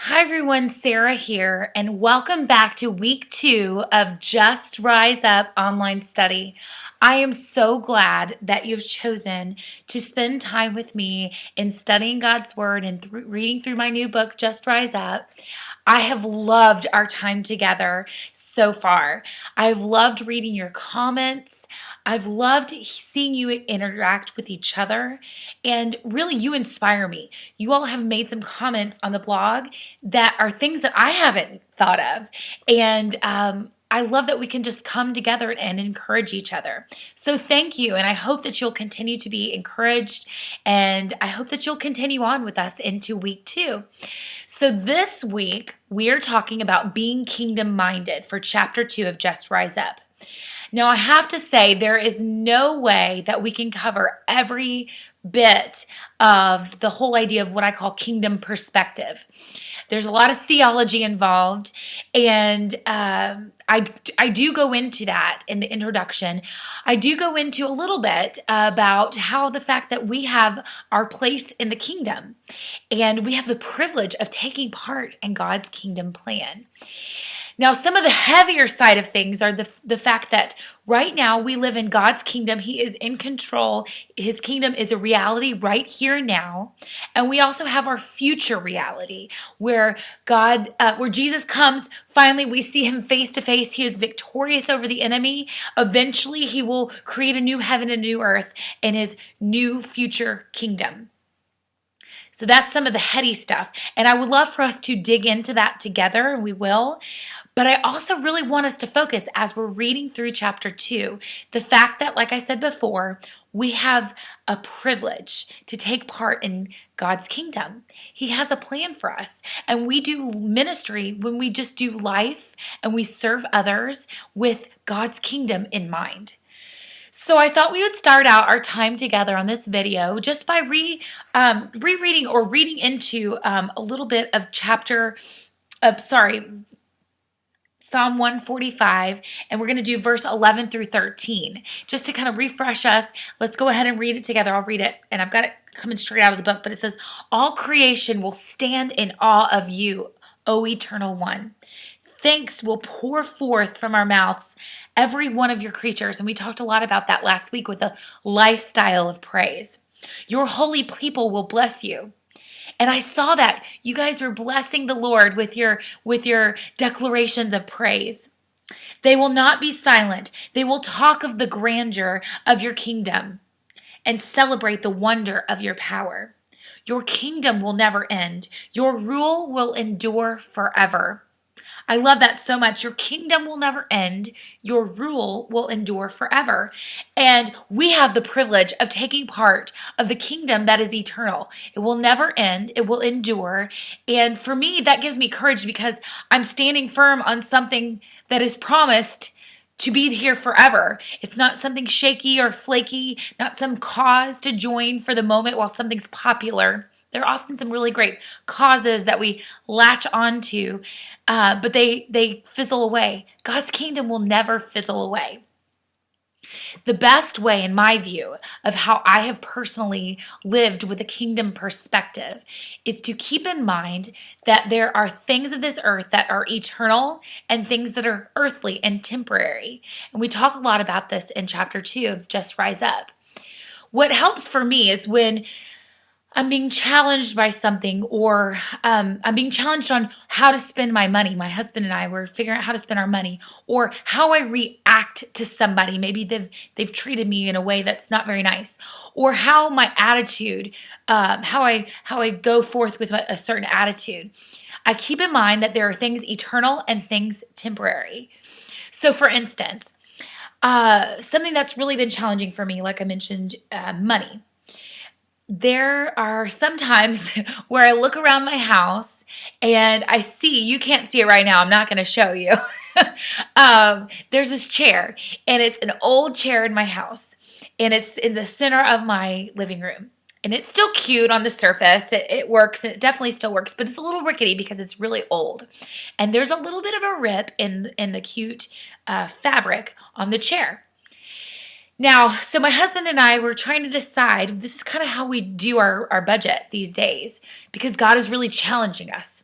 Hi everyone, Sarah here, and welcome back to week 2 of Just Rise Up online study. I am so glad that you've chosen to spend time with me in studying God's Word and reading through my new book, Just Rise Up. I have loved our time together so far. I've loved reading your comments. I've loved seeing you interact with each other, and really, you inspire me. You all have made some comments on the blog that are things that I haven't thought of. And I love that we can just come together and encourage each other. So thank you. And I hope that you'll continue to be encouraged. And I hope that you'll continue on with us into week 2. So this week, we are talking about being kingdom minded for chapter 2 of Just Rise Up. Now, I have to say, there is no way that we can cover every bit of the whole idea of what I call kingdom perspective. There's a lot of theology involved, and I do go into that in the introduction. I do go into a little bit about how the fact that we have our place in the kingdom, and we have the privilege of taking part in God's kingdom plan. Now, some of the heavier side of things are the fact that right now we live in God's kingdom. He is in control. His kingdom is a reality right here and now. And we also have our future reality where where Jesus comes. Finally, we see him face to face. He is victorious over the enemy. Eventually, he will create a new heaven and a new earth in his new future kingdom. So that's some of the heady stuff. And I would love for us to dig into that together, and we will. But I also really want us to focus as we're reading through chapter 2, the fact that, like I said before, we have a privilege to take part in God's kingdom. He has a plan for us. And we do ministry when we just do life and we serve others with God's kingdom in mind. So I thought we would start out our time together on this video just by rereading or reading into a little bit of Psalm 145, and we're going to do verse 11 through 13. Just to kind of refresh us, let's go ahead and read it together. I'll read it, and I've got it coming straight out of the book, but it says, "All creation will stand in awe of you, O Eternal One. Thanks will pour forth from our mouths, every one of your creatures." And we talked a lot about that last week with the lifestyle of praise. "Your holy people will bless you." And I saw that you guys were blessing the Lord with your declarations of praise. "They will not be silent. They will talk of the grandeur of your kingdom and celebrate the wonder of your power. Your kingdom will never end. Your rule will endure forever." I love that so much. Your kingdom will never end. Your rule will endure forever. And we have the privilege of taking part of the kingdom that is eternal. It will never end. It will endure. And for me, that gives me courage because I'm standing firm on something that is promised to be here forever. It's not something shaky or flaky, not some cause to join for the moment while something's popular. There are often some really great causes that we latch onto, but they fizzle away. God's kingdom will never fizzle away. The best way, in my view, of how I have personally lived with a kingdom perspective is to keep in mind that there are things of this earth that are eternal and things that are earthly and temporary. And we talk a lot about this in chapter 2 of Just Rise Up. What helps for me is when I'm being challenged by something, or I'm being challenged on how to spend my money. My husband and I were figuring out how to spend our money, or how I react to somebody. Maybe they've treated me in a way that's not very nice, or how my attitude, how I go forth with a certain attitude. I keep in mind that there are things eternal and things temporary. So, for instance, something that's really been challenging for me, like I mentioned, money. There are some times where I look around my house and I see, you can't see it right now, I'm not going to show you. There's this chair, and it's an old chair in my house, and it's in the center of my living room. And it's still cute on the surface. It works, and it definitely still works, but it's a little rickety because it's really old. And there's a little bit of a rip in the cute fabric on the chair. Now, so my husband and I were trying to decide, this is kind of how we do our budget these days, because God is really challenging us.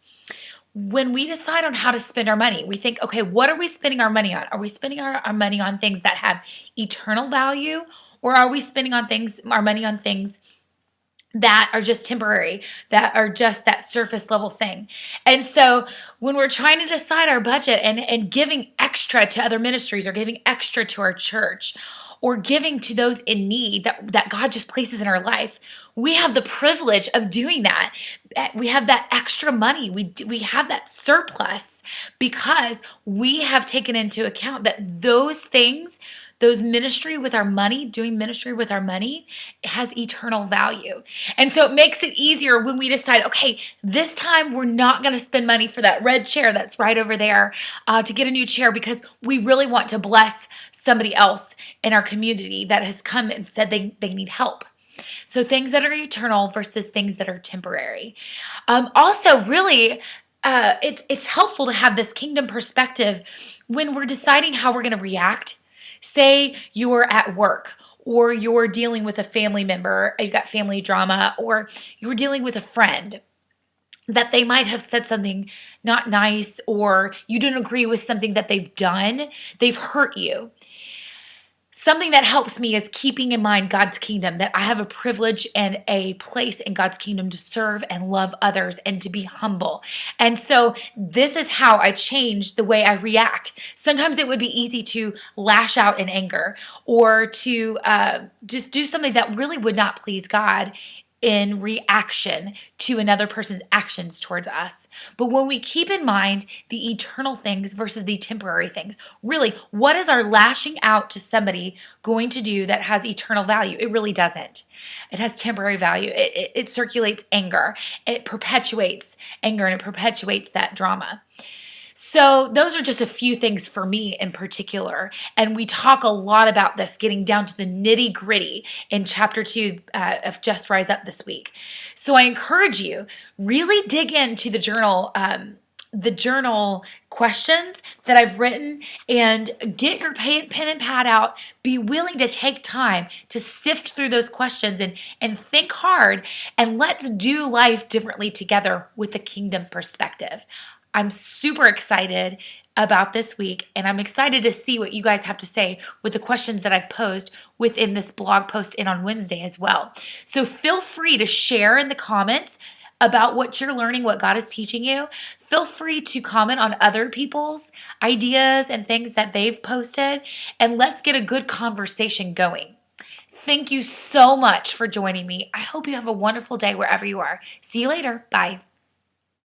when we decide on how to spend our money, we think, okay, what are we spending our money on? Are we spending our money on things that have eternal value, or are we spending our money on things that are just temporary, that are just that surface level thing? And so when we're trying to decide our budget and giving extra to other ministries, or giving extra to our church, or giving to those in need that God just places in our life, we have the privilege of doing that. We have that extra money. We have that surplus because we have taken into account that those things, those ministry with our money, doing ministry with our money, has eternal value. And so it makes it easier when we decide, okay, this time we're not going to spend money for that red chair that's right over there, to get a new chair, because we really want to bless somebody else in our community that has come and said they need help. So things that are eternal versus things that are temporary. Also, really, it's helpful to have this kingdom perspective when we're deciding how we're going to react. Say you're at work, or you're dealing with a family member, you've got family drama, or you're dealing with a friend that they might have said something not nice, or you don't agree with something that they've done, they've hurt you. Something that helps me is keeping in mind God's kingdom, that I have a privilege and a place in God's kingdom to serve and love others and to be humble. And so this is how I change the way I react. Sometimes it would be easy to lash out in anger, or to just do something that really would not please God in reaction to another person's actions towards us. But when we keep in mind the eternal things versus the temporary things, really, what is our lashing out to somebody going to do that has eternal value? It really doesn't. It has temporary value. It circulates anger. It perpetuates anger, and it perpetuates that drama. So those are just a few things for me in particular. And we talk a lot about this, getting down to the nitty gritty in chapter 2 of Just Rise Up this week. So I encourage you, really dig into the journal questions that I've written, and get your pen and pad out. Be willing to take time to sift through those questions and think hard, and let's do life differently together with a kingdom perspective. I'm super excited about this week, and I'm excited to see what you guys have to say with the questions that I've posed within this blog post and on Wednesday as well. So feel free to share in the comments about what you're learning, what God is teaching you. Feel free to comment on other people's ideas and things that they've posted, and let's get a good conversation going. Thank you so much for joining me. I hope you have a wonderful day wherever you are. See you later. Bye.